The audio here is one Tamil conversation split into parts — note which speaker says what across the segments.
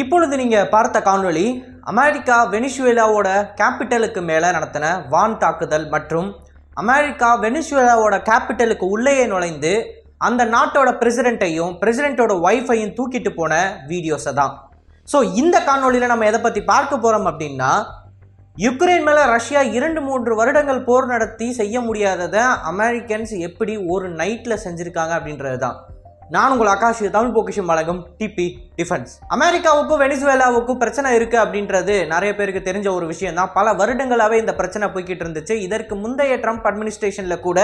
Speaker 1: இப்பொழுது நீங்கள் பார்த்த காணொளி அமெரிக்கா வெனிசுவேலாவோட கேபிட்டலுக்கு மேலே நடத்தின வான் தாக்குதல் மற்றும் அமெரிக்கா வெனிசுவேலாவோட கேபிட்டலுக்கு உள்ளேயே நுழைந்து அந்த நாட்டோட பிரசிடென்ட்டோட ஒய்ஃபையும் தூக்கிட்டு போன வீடியோஸை தான். ஸோ இந்த காணொலியில் நம்ம எதை பற்றி பார்க்க போகிறோம் அப்படின்னா, யுக்ரைன் மேலே ரஷ்யா 2-3 வருடங்கள் போர் நடத்தி செய்ய முடியாததை அமெரிக்கன்ஸ் எப்படி ஒரு நைட்டில் செஞ்சுருக்காங்க அப்படின்றது தான். நான் உங்கள் ஆகாஷ், தமிழ் பொக்கிஷம் வழங்கும் டிபி டிஃபென்ஸ். அமெரிக்காவுக்கும் வெனிசுவேலாவுக்கும் பிரச்சனை இருக்குது அப்படின்றது நிறைய பேருக்கு தெரிஞ்ச ஒரு விஷயம் தான். பல வருடங்களாகவே இந்த பிரச்சனை போய்கிட்டு இருந்துச்சு. இதற்கு முந்தைய ட்ரம்ப் அட்மினிஸ்ட்ரேஷனில் கூட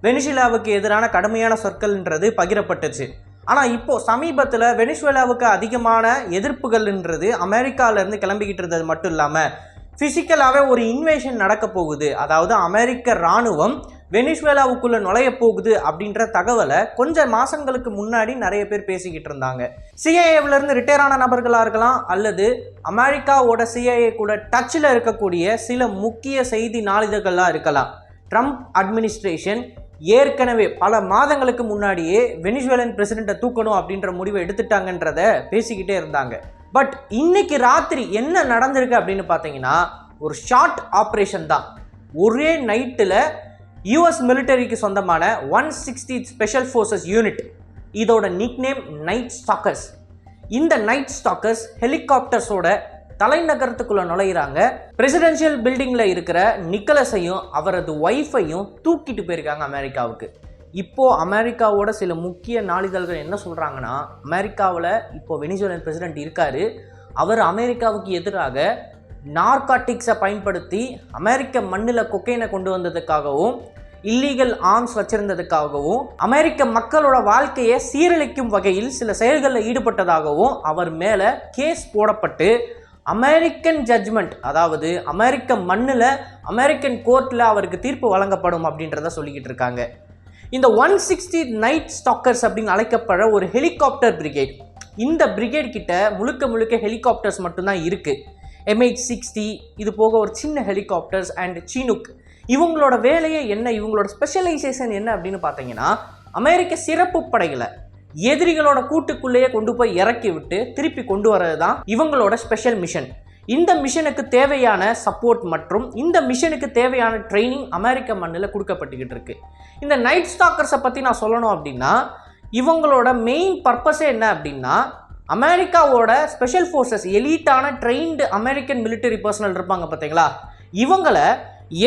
Speaker 1: வெனிசுவேலாவுக்கு எதிரான கடுமையான சொற்கள்ன்றது பகிரப்பட்டுச்சு. ஆனால் இப்போது சமீபத்தில் வெனிசுவேலாவுக்கு அதிகமான எதிர்ப்புகள்ன்றது அமெரிக்காவிலேருந்து கிளம்பிக்கிட்டு இருந்தது மட்டும் இல்லாமல் ஃபிசிக்கலாகவே ஒரு இன்வேஷன் நடக்க போகுது, அதாவது அமெரிக்க இராணுவம் வெனிசுவேலாவுக்குள்ளே நுழைய போகுது அப்படின்ற தகவலை கொஞ்சம் மாதங்களுக்கு முன்னாடி நிறைய பேர் பேசிக்கிட்டு இருந்தாங்க. சிஐஏவிலேருந்து ரிட்டையர் ஆன நபர்களாக இருக்கலாம், அல்லது அமெரிக்காவோட சிஐஏ கூட டச்சில் இருக்கக்கூடிய சில முக்கிய செய்தி நாளிதழ்களாக இருக்கலாம். ட்ரம்ப் அட்மினிஸ்ட்ரேஷன் ஏற்கனவே பல மாதங்களுக்கு முன்னாடியே வெனிசுவேலன் பிரசிடெண்ட்டை தூக்கணும் அப்படின்ற முடிவை எடுத்துட்டாங்கன்றத பேசிக்கிட்டே இருந்தாங்க. பட் இன்னைக்கு ராத்திரி என்ன நடந்திருக்கு அப்படின்னு பார்த்தீங்கன்னா, ஒரு ஷார்ட் ஆப்ரேஷன் தான். ஒரே நைட்டில் யூஎஸ் மிலிட்டரிக்கு சொந்தமான 160th ஸ்பெஷல் ஃபோர்ஸஸ் யூனிட், இதோட நிக்நேம் நைட் ஸ்டாக்கர்ஸ். இந்த நைட் ஸ்டாக்கர்ஸ் ஹெலிகாப்டர்ஸோட தலைநகரத்துக்குள்ளே நுழையிறாங்க. பிரசிடென்ஷியல் பில்டிங்கில் இருக்கிற நிக்கலஸையும் அவரது ஒய்ஃபையும் தூக்கிட்டு போயிருக்காங்க அமெரிக்காவுக்கு. இப்போது அமெரிக்காவோட சில முக்கிய நாளிதழ்கள் என்ன சொல்கிறாங்கன்னா, அமெரிக்காவில் இப்போது வெனிசுவேலன் பிரசிடென்ட் இருக்கார், அவர் அமெரிக்காவுக்கு எதிராக நார்காட்டிக்ஸை பயன்படுத்தி அமெரிக்க மண்ணில் கொக்கைனை கொண்டு வந்ததுக்காகவும் இல்லீகல் ஆர்ம்ஸ் வச்சிருந்ததுக்காகவும் அமெரிக்க மக்களோட வாழ்க்கையை சீரழிக்கும் வகையில் சில செயல்களில் ஈடுபட்டதாகவும் அவர் மேலே கேஸ் போடப்பட்டு அமெரிக்கன் ஜட்ஜ்மெண்ட், அதாவது அமெரிக்க மண்ணில் அமெரிக்கன் கோர்ட்டில் அவருக்கு தீர்ப்பு வழங்கப்படும் அப்படின்றத சொல்லிக்கிட்டு இருக்காங்க. இந்த 160 நைட் ஸ்டாக்கர்ஸ் அப்படின்னு அழைக்கப்படுற ஒரு ஹெலிகாப்டர் பிரிகேட், இந்த பிரிகேட் கிட்ட முழுக்க ஹெலிகாப்டர்ஸ் மட்டும்தான் இருக்குது. MH-60, இது போக ஒரு சின்ன ஹெலிகாப்டர்ஸ் அண்ட் சீனுக். இவங்களோட வேலையே என்ன, இவங்களோட ஸ்பெஷலைசேஷன் என்ன அப்படின்னு பார்த்தீங்கன்னா, அமெரிக்க சிறப்பு படைகளை எதிரிகளோட கூட்டுக்குள்ளேயே கொண்டு போய் இறக்கி விட்டு திருப்பி கொண்டு வர்றது தான் இவங்களோட ஸ்பெஷல் மிஷன். இந்த மிஷனுக்கு தேவையான சப்போர்ட் மற்றும் இந்த மிஷனுக்கு தேவையான ட்ரைனிங் அமெரிக்க மண்ணில் கொடுக்கப்பட்டுக்கிட்டு இருக்கு. இந்த நைட் ஸ்டாக்கர்ஸை பற்றி நான் சொல்லணும் அப்படின்னா, இவங்களோட மெயின் பர்பஸே என்ன அப்படின்னா, அமெரிக்காவோட ஸ்பெஷல் ஃபோர்ஸஸ் எலீட்டான ட்ரெயின்டு அமெரிக்கன் மிலிட்டரி பர்சனல் இருப்பாங்க பார்த்தீங்களா, இவங்களை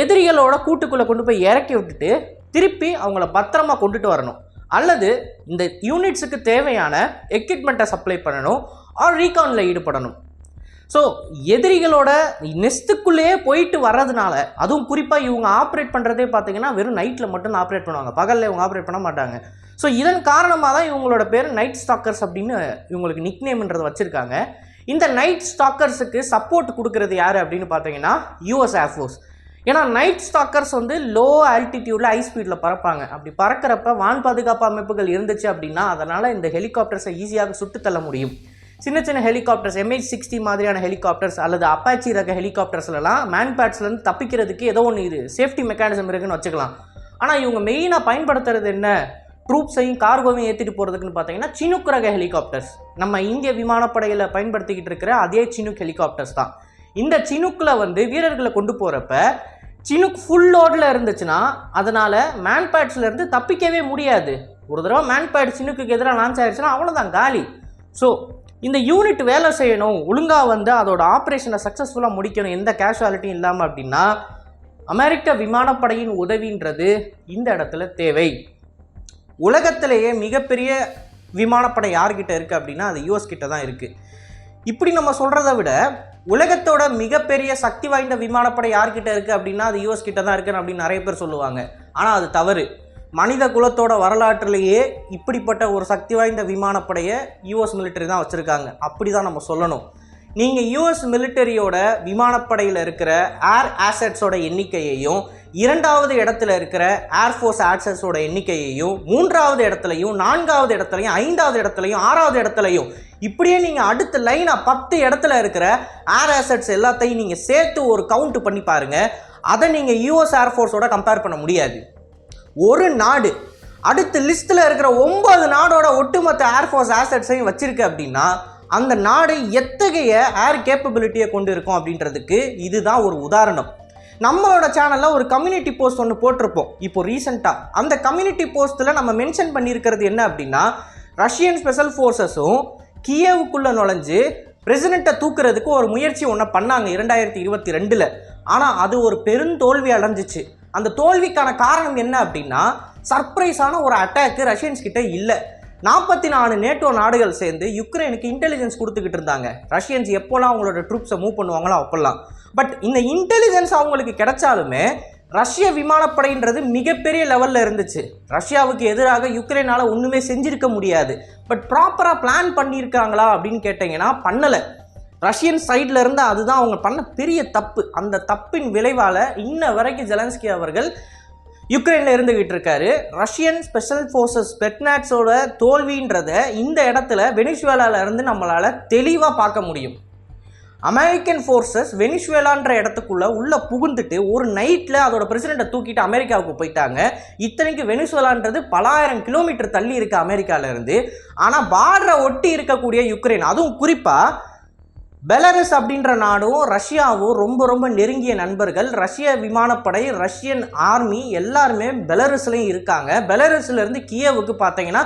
Speaker 1: எதிரிகளோட கூட்டுக்குள்ளே கொண்டு போய் இறக்கி விட்டுட்டு திருப்பி அவங்கள பத்திரமா கொண்டுட்டு வரணும், அல்லது இந்த யூனிட்ஸுக்கு தேவையான எக்யூப்மெண்ட்டை சப்ளை பண்ணணும், ஆர் ரீகானில் ஈடுபடணும். ஸோ எதிரிகளோட நெஸ்ட்டுக்குள்ளேயே போயிட்டு வர்றதுனால, அதுவும் குறிப்பாக இவங்க ஆப்ரேட் பண்ணுறதே பார்த்தீங்கன்னா வெறும் நைட்டில் மட்டும் ஆப்ரேட் பண்ணுவாங்க, பகலில் இவங்க ஆப்ரேட் பண்ண மாட்டாங்க. ஸோ இதன் காரணமாக தான் இவங்களோட பேர் நைட் ஸ்டாக்கர்ஸ் அப்படின்னு இவங்களுக்கு நிக்நேம்ன்றதை வச்சுருக்காங்க. இந்த நைட் ஸ்டாக்கர்ஸுக்கு சப்போர்ட் கொடுக்கறது யார் அப்படின்னு பார்த்தீங்கன்னா யூஎஸ் ஏர்ஃபோர்ஸ். ஏன்னா நைட் ஸ்டாக்கர்ஸ் லோ ஆல்டிடியூடில் ஹை ஸ்பீடில் பறப்பாங்க. அப்படி பறக்கிறப்ப வான் பாதுகாப்பு அமைப்புகள் இருந்துச்சு அப்படின்னா அதனால் இந்த ஹெலிகாப்டர்ஸை ஈஸியாக சுட்டு தள்ள முடியும். சின்ன ஹெலிகாப்டர்ஸ், MH-60 மாதிரியான ஹெலிகாப்டர்ஸ் அல்லது அப்பாச்சி ரக ஹெலிகாப்டர்ஸ்லாம் மேன்பேட்ஸ்லேருந்து தப்பிக்கிறதுக்கு ஏதோ ஒன்று சேஃப்டி மெக்கானிசம் இருக்குன்னு வச்சுக்கலாம். ஆனால் இவங்க மெயினாக பயன்படுத்துறது என்ன, ட்ரூப்ஸையும் கார்கோவையும் ஏற்றிட்டு போகிறதுக்குன்னு பார்த்தீங்கன்னா சினுக் ரக ஹெலிகாப்டர்ஸ். நம்ம இந்திய விமானப்படையில் பயன்படுத்திக்கிட்டு இருக்கிற அதே சினுக் ஹெலிகாப்டர்ஸ் தான். இந்த சினுக்கில் வீரர்களை கொண்டு போகிறப்ப சினுக் ஃபுல் லோடில் இருந்துச்சுன்னா அதனால் மேன்பேட்ஸ்லேருந்து தப்பிக்கவே முடியாது. ஒரு தடவை மேன்பேட் சினுக்கு எதிராக லான்ச் ஆயிடுச்சுன்னா அவ்வளோதான், காலி. ஸோ இந்த யூனிட் வேலை செய்யணும், ஒழுங்காக அதோட ஆப்ரேஷனை சக்ஸஸ்ஃபுல்லாக முடிக்கணும், எந்த கேஷுவாலிட்டியும் இல்லாமல் அப்படின்னா அமெரிக்க விமானப்படையின் உதவின்றது இந்த இடத்துல தேவை. உலகத்திலேயே மிகப்பெரிய விமானப்படை யார்கிட்ட இருக்குது அப்படின்னா அது யூஎஸ் கிட்ட தான் இருக்குது. இப்படி நம்ம சொல்கிறத விட உலகத்தோட மிகப்பெரிய சக்தி வாய்ந்த விமானப்படை யார்கிட்ட இருக்குது அப்படின்னா அது யூஎஸ் கிட்ட தான் இருக்குன்னு அப்படின்னு நிறைய பேர் சொல்லுவாங்க. ஆனால் அது தவறு. மனித குலத்தோட வரலாற்றிலேயே இப்படிப்பட்ட ஒரு சக்தி வாய்ந்த விமானப்படையை யூஎஸ் மிலிட்டரி தான் வச்சுருக்காங்க. அப்படி தான் நம்ம சொல்லணும். நீங்கள் யூஎஸ் மிலிட்டரியோட விமானப்படையில் இருக்கிற ஏர் ஆசட்ஸோட எண்ணிக்கையையும், 2வது இடத்துல இருக்கிற ஏர்ஃபோர்ஸ் ஆசட்ஸோட எண்ணிக்கையையும், 3வது இடத்துலையும், 4வது இடத்துலையும், 5வது இடத்துலையும், 6வது இடத்துலையும், இப்படியே நீங்கள் அடுத்த லைனாக 10 இடத்துல இருக்கிற ஏர் ஆசட்ஸ் எல்லாத்தையும் நீங்கள் சேர்த்து ஒரு கவுண்ட் பண்ணி பாருங்கள். அதை நீங்கள் யூஎஸ் ஏர்ஃபோர்ஸோட கம்பேர் பண்ண முடியாது. ஒரு நாடு அடுத்த லிஸ்ட்டில் இருக்கிற 9 நாடோட ஒட்டுமொத்த ஏர்ஃபோர்ஸ் ஆசட்ஸையும் வச்சிருக்கு அப்படின்னா அந்த நாடு எத்தகைய ஏர் கேப்பபிலிட்டியை கொண்டு இருக்கும் அப்படின்றதுக்கு இதுதான் ஒரு உதாரணம். நம்மளோட சேனலில் ஒரு கம்யூனிட்டி போஸ்ட் ஒன்று போட்டிருப்போம் இப்போ ரீசெண்டாக. அந்த கம்யூனிட்டி போஸ்ட்டில் நம்ம மென்ஷன் பண்ணியிருக்கிறது என்ன அப்படின்னா, ரஷ்யன் ஸ்பெஷல் ஃபோர்ஸஸும் கியேவுக்குள்ளே நுழைஞ்சு பிரசிடெண்ட்டை தூக்குறதுக்கு ஒரு முயற்சி ஒன்று பண்ணாங்க 2022. ஆனால் அது ஒரு பெருந்தோல்வி அடைஞ்சிச்சு. அந்த தோல்விக்கான காரணம் என்ன அப்படின்னா, சர்ப்ரைஸான ஒரு அட்டாக்கு ரஷ்யன்ஸ் கிட்ட இல்லை. 44 நேட்டோ நாடுகள் சேர்ந்து யுக்ரைனுக்கு இன்டெலிஜென்ஸ் கொடுத்துக்கிட்டு இருந்தாங்க. ரஷ்யன்ஸ் எப்போல்லாம் அவங்களோட ட்ரூப்ஸை மூவ் பண்ணுவாங்களோ அப்போல்லாம். பட் இந்த இன்டெலிஜென்ஸ் அவங்களுக்கு கிடைச்சாலுமே ரஷ்ய விமானப்படைன்றது மிகப்பெரிய லெவலில் இருந்துச்சு. ரஷ்யாவுக்கு எதிராக யுக்ரைனால் ஒன்றுமே செஞ்சிருக்க முடியாது. பட் ப்ராப்பராக பிளான் பண்ணியிருக்காங்களா அப்படின்னு கேட்டிங்கன்னா பண்ணலை. ரஷ்யன் சைடில் இருந்து அதுதான் அவங்க பண்ண பெரிய தப்பு. அந்த தப்பின் விளைவால் இன்ன வரைக்கும் ஜெலன்ஸ்கி அவர்கள் யுக்ரைனில் இருந்துகிட்டு இருக்காரு. ரஷ்யன் ஸ்பெஷல் ஃபோர்ஸஸ் பெட்னாட்ஸோட தோல்வின்றத இந்த இடத்துல வெனிசுவேலால இருந்து நம்மளால் தெளிவாக பார்க்க முடியும். அமெரிக்கன் ஃபோர்ஸஸ் வெனிசுவேலான்ற இடத்துக்குள்ள உள்ள புகுந்துட்டு ஒரு நைட்டில் அதோட பிரசிடெண்ட்டை தூக்கிட்டு அமெரிக்காவுக்கு போயிட்டாங்க. இத்தனைக்கு வெனிசுவேலான்றது பல ஆயிரம் கிலோமீட்டர் தள்ளி இருக்கு அமெரிக்காவிலேருந்து. ஆனால் பார்டரை ஒட்டி இருக்கக்கூடிய யுக்ரைன், அதுவும் குறிப்பாக பெலரஸ் அப்படின்ற நாடும் ரஷ்யாவும் ரொம்ப ரொம்ப நெருங்கிய நண்பர்கள். ரஷ்ய விமானப்படை, ரஷ்யன் ஆர்மி எல்லாருமே பெலரஸ்லையும் இருக்காங்க. பெலரஸ்லேருந்து கியேவுக்கு பார்த்தீங்கன்னா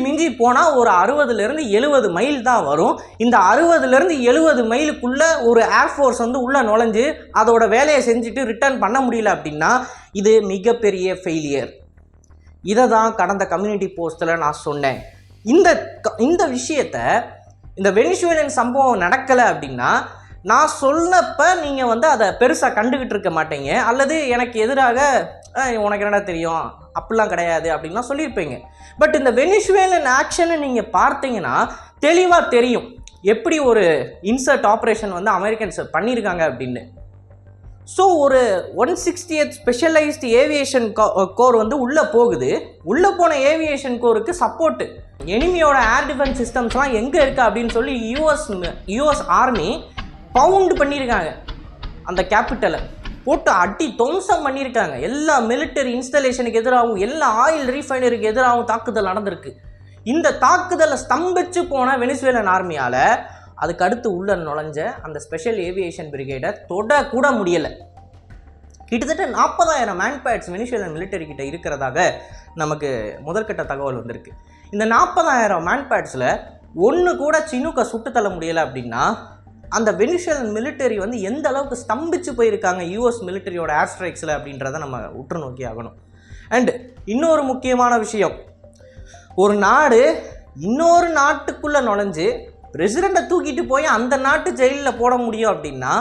Speaker 1: மிஞ்சி போனால் ஒரு 60லேருந்து 70 மைல் தான் வரும். இந்த 60லேருந்து 70 மைலுக்குள்ளே ஒரு ஏர்ஃபோர்ஸ் வந்து உள்ளே நுழைஞ்சு அதோட வேலையை செஞ்சுட்டு ரிட்டர்ன் பண்ண முடியல அப்படின்னா இது மிகப்பெரிய ஃபெயிலியர். இதை தான் கடந்த கம்யூனிட்டி போஸ்ட்டில் நான் சொன்னேன். இந்த விஷயத்தை, இந்த வெனிசுவேலன் சம்பவம் நடக்கலை அப்படின்னா நான் சொன்னப்போ நீங்கள் வந்து அதை பெருசாக கண்டுக்கிட்டு இருக்க மாட்டீங்க. அல்லது எனக்கு எதிராக உனக்கு என்னடா தெரியும் அப்படிலாம் கிடையாது அப்படின்லாம் சொல்லியிருப்பீங்க. பட் இந்த வெனிசுவேலன் ஆக்ஷனை நீங்கள் பார்த்தீங்கன்னா தெளிவாக தெரியும் எப்படி ஒரு இன்சர்ட் ஆப்ரேஷன் வந்து அமெரிக்கன்ஸ் பண்ணியிருக்காங்க அப்படின்னு. ஸோ ஒரு 160th ஸ்பெஷலைஸ்டு ஏவியேஷன் கோர் வந்து உள்ளே போகுது. உள்ளே போன ஏவியேஷன் கோருக்கு சப்போர்ட்டு எனிமியோட ஏர் டிஃபென்ஸ் சிஸ்டம்ஸ்லாம் எங்கே இருக்குது அப்படின்னு சொல்லி யூஎஸ் ஆர்மி பவுண்ட் பண்ணியிருக்காங்க. அந்த கேபிட்டலை போட்டு அடி துவம்சம் பண்ணியிருக்காங்க. எல்லா மிலிட்டரி இன்ஸ்டலேஷனுக்கு எதிராகவும் எல்லா ஆயில் ரீஃபைனரிக்கு எதிராகவும் தாக்குதல் நடந்திருக்கு. இந்த தாக்குதலை ஸ்தம்பிச்சு போன வெனிசுவேலன் ஆர்மியால் அதுக்கு அடுத்து உள்ள நுழைஞ்ச அந்த ஸ்பெஷல் ஏவியேஷன் பிரிகேடை தொட கூட முடியலை. கிட்டத்தட்ட 40,000 மேன்பேட்ஸ் வெனிசுவேலன் மிலிட்டரி கிட்ட இருக்கிறதாக நமக்கு முதற்கட்ட தகவல் வந்திருக்கு. இந்த 40,000 மேன்பேட்ஸில் ஒன்று கூட சினுக்க சுட்டு தள்ள முடியலை அப்படின்னா அந்த வெனிசுவேலன் மிலிட்டரி வந்து எந்த அளவுக்கு ஸ்தம்பிச்சு போயிருக்காங்க யூஎஸ் மிலிட்டரியோட ஏர் ஸ்ட்ரைக்ஸில் அப்படின்றத நம்ம உற்று நோக்கி ஆகணும். அண்ட் இன்னொரு முக்கியமான விஷயம், ஒரு நாடு இன்னொரு நாட்டுக்குள்ளே நுழைஞ்சு பிரசிடெண்ட்டை தூக்கிட்டு போய் அந்த நாட்டு ஜெயிலில் போட முடியும் அப்படின்னா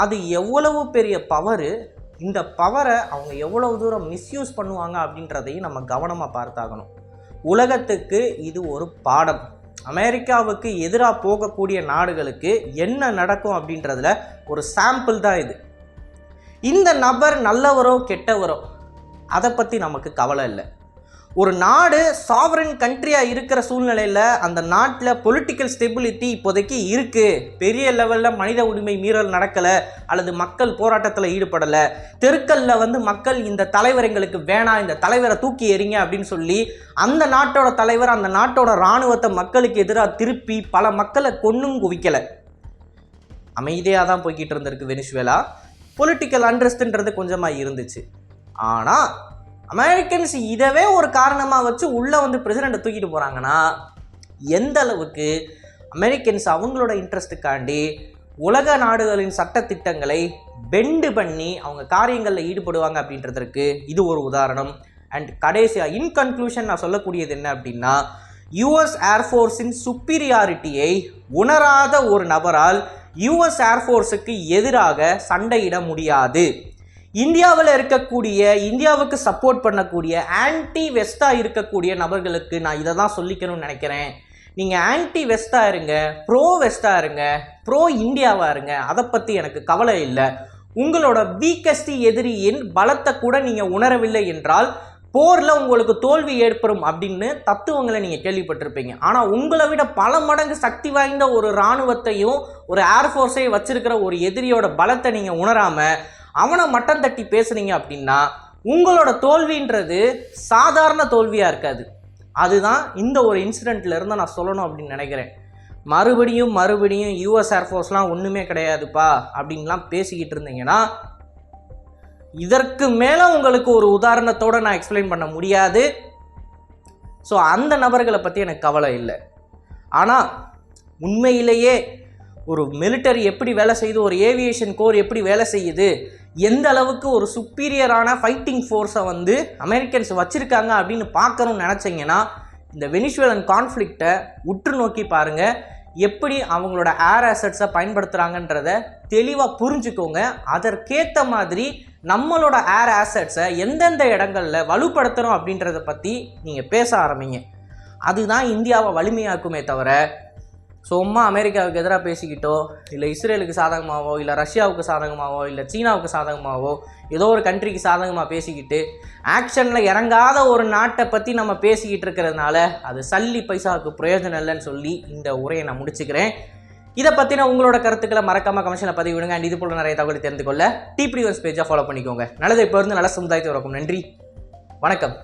Speaker 1: அது எவ்வளவு பெரிய பவரு. இந்த பவரை அவங்க எவ்வளவு தூரம் மிஸ்யூஸ் பண்ணுவாங்க அப்படின்றதையும் நம்ம கவனமாக பார்த்தாகணும். உலகத்துக்கு இது ஒரு பாடம். அமெரிக்காவுக்கு எதிராக போகக்கூடிய நாடுகளுக்கு என்ன நடக்கும் அப்படின்றதுல ஒரு சாம்பிள் தான் இது. இந்த நபர் நல்லவரோ கெட்டவரோ அதை பற்றி நமக்கு கவலை இல்லை. ஒரு நாடு சாவரன் கண்ட்ரியாக இருக்கிற சூழ்நிலையில் அந்த நாட்டில் பொலிட்டிக்கல் ஸ்டெபிலிட்டி இப்போதைக்கு இருக்குது. பெரிய லெவலில் மனித உரிமை மீறல் நடக்கலை அல்லது மக்கள் போராட்டத்தில் ஈடுபடலை. தெருக்களில் வந்து மக்கள் இந்த தலைவர் எங்களுக்கு வேணாம், இந்த தலைவரை தூக்கி எறிங்க அப்படின்னு சொல்லி அந்த நாட்டோட தலைவர் அந்த நாட்டோட இராணுவத்தை மக்களுக்கு எதிராக திருப்பி பல மக்களை கொன்னும் குவிக்கலை. அமைதியாக தான் போய்கிட்டு இருந்திருக்கு வெனிசுவேலா. பொலிட்டிக்கல் அண்ட்ரஸ்ட்ன்றது கொஞ்சமாக இருந்துச்சு. ஆனால் அமெரிக்கன்ஸ் இதவே ஒரு காரணமாக வச்சு உள்ளே வந்து பிரசிடெண்ட்டை தூக்கிட்டு போகிறாங்கன்னா எந்த அளவுக்கு அமெரிக்கன்ஸ் அவங்களோட இன்ட்ரெஸ்ட்டுக்காண்டி உலக நாடுகளின் சட்டத்திட்டங்களை பெண்டு பண்ணி அவங்க காரியங்களில் ஈடுபடுவாங்க அப்படின்றதற்கு இது ஒரு உதாரணம். அண்ட் கடைசியாக இன்கன்க்ளூஷன் நான் சொல்லக்கூடியது என்ன அப்படின்னா, யூஎஸ் ஏர்ஃபோர்ஸின் சுப்பீரியாரிட்டியை உணராத ஒரு நபரால் யூஎஸ் ஏர்ஃபோர்ஸுக்கு எதிராக சண்டையிட முடியாது. இந்தியாவில் இருக்கக்கூடிய, இந்தியாவுக்கு சப்போர்ட் பண்ணக்கூடிய ஆன்டி வெஸ்டாக இருக்கக்கூடிய நபர்களுக்கு நான் இதை தான் சொல்லிக்கணும்னு நினைக்கிறேன். நீங்கள் ஆன்டி வெஸ்டாக இருங்க, ப்ரோ வெஸ்டாக இருங்க, ப்ரோ இந்தியாவாக இருங்க, அதை பற்றி எனக்கு கவலை இல்லை. உங்களோட வீக்கஸ்ட் எதிரியின் பலத்தை கூட நீங்கள் உணரவில்லை என்றால் போரில் உங்களுக்கு தோல்வி ஏற்படும் அப்படின்னு தத்துவங்களை நீங்கள் கேள்விப்பட்டிருப்பீங்க. ஆனால் உங்களை விட பல மடங்கு சக்தி வாய்ந்த ஒரு இராணுவத்தையும் ஒரு ஏர்ஃபோர்ஸையும் வச்சிருக்கிற ஒரு எதிரியோட பலத்தை நீங்கள் உணராமல் அவனை மட்டம் தட்டி பேசுனீங்க அப்படின்னா உங்களோட தோல்வின்றது சாதாரண தோல்வியாக இருக்காது. அதுதான் இந்த ஒரு இன்சிடெண்ட்ல இருந்து நான் சொல்லணும் அப்படின்னு நினைக்கிறேன். மறுபடியும் யூஎஸ் ஏர்ஃபோர்ஸ்லாம் ஒன்றுமே கிடையாதுப்பா அப்படின்லாம் பேசிக்கிட்டு இருந்தீங்கன்னா இதற்கு மேலே உங்களுக்கு ஒரு உதாரணத்தோடு நான் எக்ஸ்பிளைன் பண்ண முடியாது. ஸோ அந்த நபர்களை பற்றி எனக்கு கவலை இல்லை. ஆனால் உண்மையிலேயே ஒரு மிலிட்டரி எப்படி வேலை செய்யுது, ஒரு ஏவியேஷன் கோர் எப்படி வேலை செய்யுது, எந்த அளவுக்கு ஒரு சுப்பீரியரான ஃபைட்டிங் ஃபோர்ஸை வந்து அமெரிக்கன்ஸ் வச்சுருக்காங்க அப்படின்னு பார்க்கணும்னு நினச்சிங்கன்னா இந்த வெனிசுவேலன் கான்ஃப்ளிக்டை உற்று நோக்கி பாருங்கள். எப்படி அவங்களோட ஏர் அசட்ஸை பயன்படுத்துகிறாங்கன்றத தெளிவாக புரிஞ்சுக்கோங்க. அதற்கேற்ற மாதிரி நம்மளோட ஏர் அசட்ஸை எந்தெந்த இடங்களில் வலுப்படுத்துகிறோம் அப்படின்றத பற்றி நீங்கள் பேச ஆரம்பிங்க. அதுதான் இந்தியாவை வலிமையாக்குமே தவிர சும்மா அமெரிக்காவுக்கு எதிராக பேசிக்கிட்டோ இல்லை இஸ்ரேலுக்கு சாதகமாகவோ இல்லை ரஷ்யாவுக்கு சாதகமாகவோ இல்லை சீனாவுக்கு சாதகமாகவோ ஏதோ ஒரு கண்ட்ரிக்கு சாதகமாக பேசிக்கிட்டு ஆக்ஷனில் இறங்காத ஒரு நாட்டை பற்றி நம்ம பேசிக்கிட்டு இருக்கிறதுனால அது சல்லி பைசாவுக்கு பிரயோஜனம் இல்லைன்னு சொல்லி இந்த உரையை நான் முடிச்சுக்கிறேன். இதை பற்றின உங்களோட கருத்துக்களை மறக்காமல் கமெண்ட்ஸில் பதிவு விடுங்க. அண்ட் இது போல் நிறைய தகவலை தெரிந்து கொள்ள டிப்ரிவர்ஸ் பேஜை ஃபாலோ பண்ணிக்கோங்க. நல்லதை இப்போ இருந்து நல்ல சமுதாயத்தை வரக்கும். நன்றி, வணக்கம்.